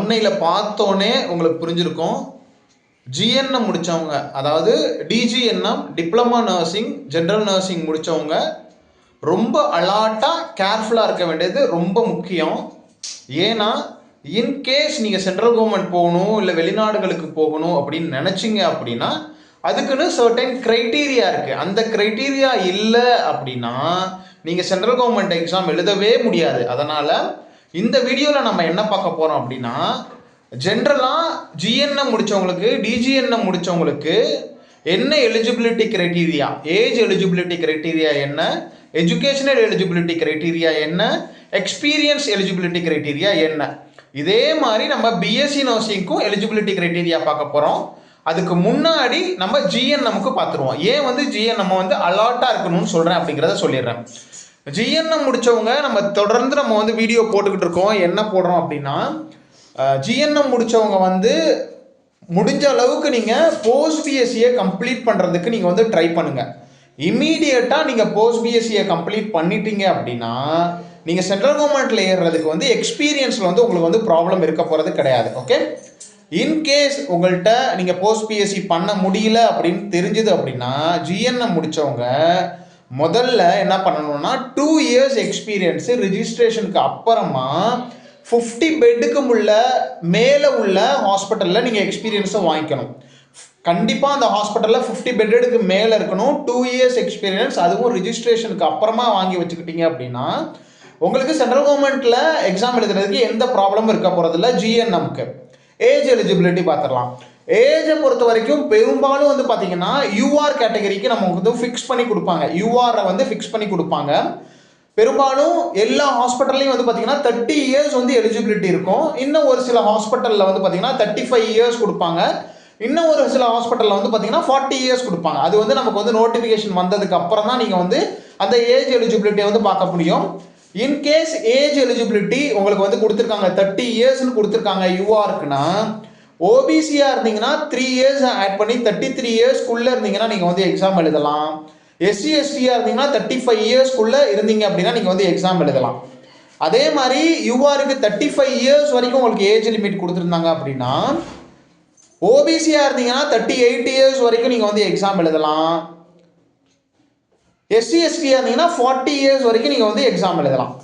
தம்ப்நெயிலை பார்த்தோன்னே உங்களுக்கு புரிஞ்சிருக்கும். ஜிஎன்எம் முடித்தவங்க, அதாவது DGNM diploma nursing general nursing முடித்தவங்க ரொம்ப அலர்ட்டாக கேர்ஃபுல்லாக இருக்க வேண்டியது ரொம்ப முக்கியம். ஏன்னா இன்கேஸ் நீங்கள் சென்ட்ரல் கவர்மெண்ட் போகணும் இல்லை வெளிநாடுகளுக்கு போகணும் அப்படின்னு நினச்சிங்க அப்படின்னா அதுக்குன்னு சர்டன் க்ரைட்டீரியா இருக்குது. அந்த க்ரைட்டீரியா இல்லை அப்படின்னா நீங்கள் சென்ட்ரல் கவர்மெண்ட் எக்ஸாம் எழுதவே முடியாது. அதனால் இந்த வீடியோவில் நம்ம என்ன பார்க்க போகிறோம் அப்படின்னா, ஜென்ரலாக ஜிஎன்எம் முடித்தவங்களுக்கு டிஜிஎன்எம் முடித்தவங்களுக்கு என்ன eligibility criteria, age eligibility criteria என்ன, எஜுகேஷனல் எலிஜிபிலிட்டி க்ரைட்டீரியா என்ன, எக்ஸ்பீரியன்ஸ் எலிஜிபிலிட்டி க்ரைட்டீரியா என்ன. இதே மாதிரி நம்ம பிஎஸ்சி நர்சிங்க்கும் எலிஜிபிலிட்டி க்ரைட்டீரியா பார்க்க போகிறோம். அதுக்கு முன்னாடி நம்ம ஜிஎன்எம்க்கு பார்த்துருவோம். ஏன் வந்து ஜிஎன்எம் வந்து அலர்ட்டாக இருக்கணும்னு சொல்கிறேன் அப்படிங்கிறத சொல்லிடுறேன். ஜிஎன்எம் முடித்தவங்க நம்ம தொடர்ந்து நம்ம வந்து வீடியோ போட்டுக்கிட்டு இருக்கோம். என்ன போடுறோம் அப்படின்னா, ஜிஎன்எம் முடித்தவங்க வந்து முடிஞ்ச அளவுக்கு நீங்கள் போஸ்ட் பிஎஸ்சியை கம்ப்ளீட் பண்ணுறதுக்கு நீங்கள் வந்து ட்ரை பண்ணுங்கள். இம்மீடியட்டாக நீங்கள் போஸ்ட் பிஎஸ்சியை கம்ப்ளீட் பண்ணிட்டீங்க அப்படின்னா நீங்கள் சென்ட்ரல் கவர்மெண்ட்டில் ஏறுறதுக்கு வந்து எக்ஸ்பீரியன்ஸில் வந்து உங்களுக்கு வந்து ப்ராப்ளம் இருக்க போகிறது கிடையாது. ஓகே, இன்கேஸ் உங்கள்கிட்ட நீங்கள் போஸ்ட் பிஎஸ்சி பண்ண முடியல அப்படின்னு தெரிஞ்சுது அப்படின்னா ஜிஎன்எம் முடித்தவங்க முதல்ல என்ன பண்ணணும்னா 2 இயர்ஸ் எக்ஸ்பீரியன்ஸு ரிஜிஸ்ட்ரேஷனுக்கு அப்புறமா 50 பெட்டுக்கு மேலே உள்ள ஹாஸ்பிட்டலில் நீங்கள் எக்ஸ்பீரியன்ஸை வாங்கிக்கணும். கண்டிப்பாக அந்த ஹாஸ்பிட்டலில் 50 பெட்டுக்கு மேலே இருக்கணும். 2 இயர்ஸ் எக்ஸ்பீரியன்ஸ், அதுவும் ரிஜிஸ்ட்ரேஷனுக்கு அப்புறமா வாங்கி வச்சுக்கிட்டீங்க அப்படின்னா உங்களுக்கு சென்ட்ரல் கவர்மெண்ட்டில் எக்ஸாம் எழுதுறதுக்கு எந்த ப்ராப்ளமும் இருக்க போகிறதில்ல. ஜிஎன்எம்க்கு ஏஜ் எலிஜிபிலிட்டி பார்த்துடலாம். ஏஜை பொறுத்த வரைக்கும் பெரும்பாலும் வந்து பார்த்தீங்கன்னா யூஆர் கேட்டகரிக்கு நம்ம வந்து ஃபிக்ஸ் பண்ணி கொடுப்பாங்க. யூஆரை வந்து ஃபிக்ஸ் பண்ணி கொடுப்பாங்க. பெரும்பாலும் எல்லா ஹாஸ்பிட்டல்லையும் வந்து பார்த்தீங்கன்னா 30 இயர்ஸ் வந்து எலிஜிபிலிட்டி இருக்கும். இன்னும் ஒரு சில ஹாஸ்பிட்டலில் வந்து பார்த்தீங்கன்னா 35 இயர்ஸ் கொடுப்பாங்க. இன்னும் ஒரு சில ஹாஸ்பிட்டலில் வந்து பார்த்தீங்கன்னா 40 இயர்ஸ் கொடுப்பாங்க. அது வந்து நமக்கு வந்து நோட்டிஃபிகேஷன் வந்ததுக்கு அப்புறம் தான் நீங்கள் வந்து அந்த ஏஜ் எலிஜிபிலிட்டியை வந்து பார்க்க முடியும். இன்கேஸ் ஏஜ் எலிஜிபிலிட்டி உங்களுக்கு வந்து கொடுத்துருக்காங்க 30 இயர்ஸ்னு கொடுத்துருக்காங்க யூஆருக்குன்னா, ஓபிசியாக இருந்தீங்கன்னா 3 இயர்ஸ் ஆட் பண்ணி 33 இயர்ஸ்க்குள்ளே இருந்தீங்கன்னா நீங்கள் வந்து எக்ஸாம் எழுதலாம். எஸ்சி எஸ்டியாக இருந்தீங்கன்னா 35 இயர்ஸ்க்குள்ளே இருந்தீங்க அப்படின்னா நீங்கள் வந்து எக்ஸாம் எழுதலாம். அதே மாதிரி யூஆருக்கு 35 இயர்ஸ் வரைக்கும் உங்களுக்கு ஏஜ் லிமிட் கொடுத்துருந்தாங்க அப்படின்னா, ஓபிசியாக இருந்தீங்கன்னா 38 இயர்ஸ் வரைக்கும் நீங்கள் வந்து எக்ஸாம் எழுதலாம். எஸ்சி எஸ்டியாக இருந்தீங்கன்னா 40 இயர்ஸ் வரைக்கும் நீங்கள் வந்து எக்ஸாம் எழுதலாம்.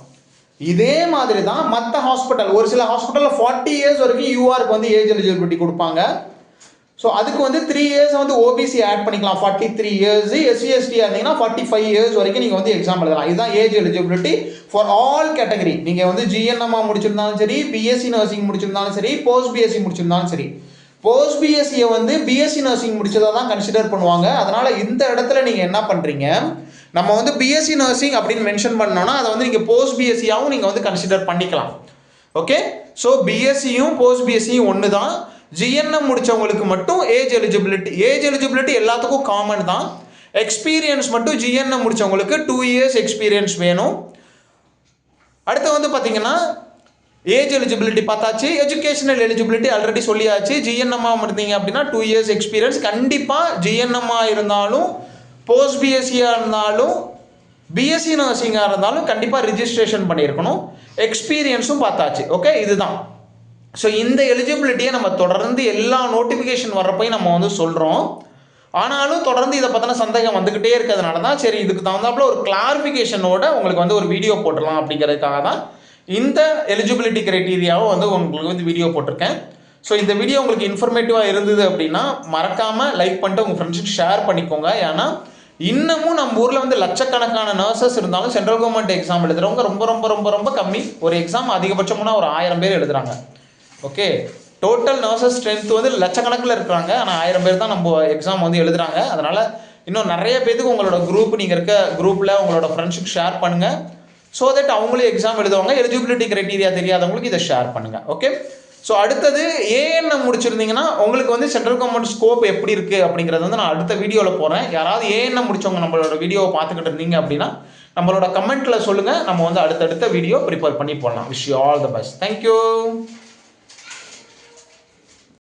இதே மாதிரி தான் மற்ற ஹாஸ்பிட்டல், ஒரு சில ஹாஸ்பிட்டலில் 40 இயர்ஸ் வரைக்கும் யூஆருக்கு வந்து ஏஜ் எலிஜிபிலிட்டி கொடுப்பாங்க. ஸோ அதுக்கு வந்து 3 இயர்ஸ் வந்து ஓபிசி ஆட் பண்ணிக்கலாம். 43 இயர்ஸ். எஸ்சி எஸ்டியாக இருந்தீங்கன்னா 45 இயர்ஸ் வரைக்கும் நீங்கள் வந்து எக்ஸாம் எழுதலாம். இதுதான் age eligibility for all category. நீங்கள் வந்து ஜிஎன்எம்ஆ முடிச்சிருந்தாலும் சரி, பிஎஸ்சி நர்சிங் முடிச்சிருந்தாலும் சரி, போஸ்ட் பிஎஸ்சி முடிச்சிருந்தாலும் சரி. போஸ்ட் பிஎஸ்சியை வந்து பிஎஸ்சி நர்சிங் முடிச்சதாக தான் கன்சிடர் பண்ணுவாங்க. அதனால் இந்த இடத்துல நீங்கள் என்ன பண்ணுறீங்க, நம்ம வந்து பிஎஸ்சி நர்சிங் அப்படின்னு மென்ஷன் பண்ணோன்னா அதை வந்து நீங்கள் போஸ்ட் பிஎஸ்சியாகவும் நீங்கள் வந்து கன்சிடர் பண்ணிக்கலாம். ஓகே, ஸோ பிஎஸ்சியும் போஸ்ட் பிஎஸ்சியும் ஒன்று தான். ஜிஎன்எம் முடித்தவங்களுக்கு மட்டும் ஏஜ் எலிஜிபிலிட்டி எல்லாத்துக்கும் காமன் தான். எக்ஸ்பீரியன்ஸ் மட்டும் ஜிஎன்எம் முடித்தவங்களுக்கு 2 இயர்ஸ் எக்ஸ்பீரியன்ஸ் வேணும். அடுத்து வந்து பார்த்தீங்கன்னா ஏஜ் எலிஜிபிலிட்டி பார்த்தாச்சு. எஜுகேஷனல் எலிஜிபிலிட்டி ஆல்ரெடி சொல்லியாச்சு. ஜிஎன்எம்மாக இருந்தீங்க அப்படின்னா 2 இயர்ஸ் எக்ஸ்பீரியன்ஸ். கண்டிப்பாக ஜிஎன்எம்மாக இருந்தாலும் போஸ்ட் பிஎஸ்சியாக இருந்தாலும் பிஎஸ்சி நர்சிங்காக இருந்தாலும் கண்டிப்பாக ரிஜிஸ்ட்ரேஷன் பண்ணியிருக்கணும். எக்ஸ்பீரியன்ஸும் பார்த்தாச்சு. ஓகே, இதுதான். ஸோ இந்த எலிஜிபிலிட்டியை நம்ம தொடர்ந்து எல்லா நோட்டிஃபிகேஷன் வர்றப்பையும் நம்ம வந்து சொல்கிறோம். ஆனாலும் தொடர்ந்து இதை பற்றின சந்தேகம் வந்துக்கிட்டே இருக்கிறதுனால தான் சரி இதுக்கு தகுந்தாப்புல ஒரு கிளாரிஃபிகேஷனோட உங்களுக்கு வந்து ஒரு வீடியோ போட்டுடலாம் அப்படிங்கிறதுக்காக தான் இந்த எலிஜிபிலிட்டி க்ரைட்டீரியாவை வந்து உங்களுக்கு வந்து வீடியோ போட்டிருக்கேன். ஸோ இந்த வீடியோ உங்களுக்கு இன்ஃபர்மேட்டிவாக இருந்தது அப்படின்னா மறக்காமல் லைக் பண்ணிட்டு உங்கள் ஃப்ரெண்ட்ஸுக்கு ஷேர் பண்ணிக்கோங்க. ஏன்னா இன்னமும் நம்ம ஊரில் வந்து லட்சக்கணக்கான நர்சஸ் இருந்தாலும் சென்ட்ரல் கவர்மெண்ட் எக்ஸாம் எழுதுறவங்க ரொம்ப ரொம்ப ரொம்ப ரொம்ப கம்மி. ஒரு எக்ஸாம் அதிகபட்சம்னா ஒரு 1000 பேர் எழுதுறாங்க. ஓகே, டோட்டல் நர்சஸ் ஸ்ட்ரென்த் வந்து லட்சக்கணக்கில் இருக்கிறாங்க. ஆனால் 1000 பேர் தான் நம்ம எக்ஸாம் வந்து எழுதுறாங்க. அதனால் இன்னும் நிறைய பேருக்கு உங்களோட குரூப், நீங்கள் இருக்க குரூப்பில் உங்களோட ஃப்ரெண்ட்ஸுக்கு ஷேர் பண்ணுங்கள். ஸோ தட் அவங்களே எக்ஸாம் எழுதுவாங்க. எலிஜிபிலிட்டி க்ரைட்டீரியா தெரியாதவங்களுக்கு இதை ஷேர் பண்ணுங்கள். ஓகே, ஸோ அடுத்தது ஏஎன்எம் முடிச்சிருந்தீங்கன்னா உங்களுக்கு வந்து சென்ட்ரல் கவர்மெண்ட் ஸ்கோப் எப்படி இருக்குது அப்படிங்கிறது வந்து நான் அடுத்த வீடியோவில் போகிறேன். யாராவது ஏஎன்எம் முடிச்சவங்க நம்மளோட வீடியோவை பார்த்துக்கிட்டு இருந்தீங்க அப்படின்னா நம்மளோட கமெண்ட்டில் சொல்லுங்கள். நம்ம வந்து அடுத்தடுத்த வீடியோ ப்ரிப்பேர் பண்ணி போடலாம். Wish you all the best. Thank you.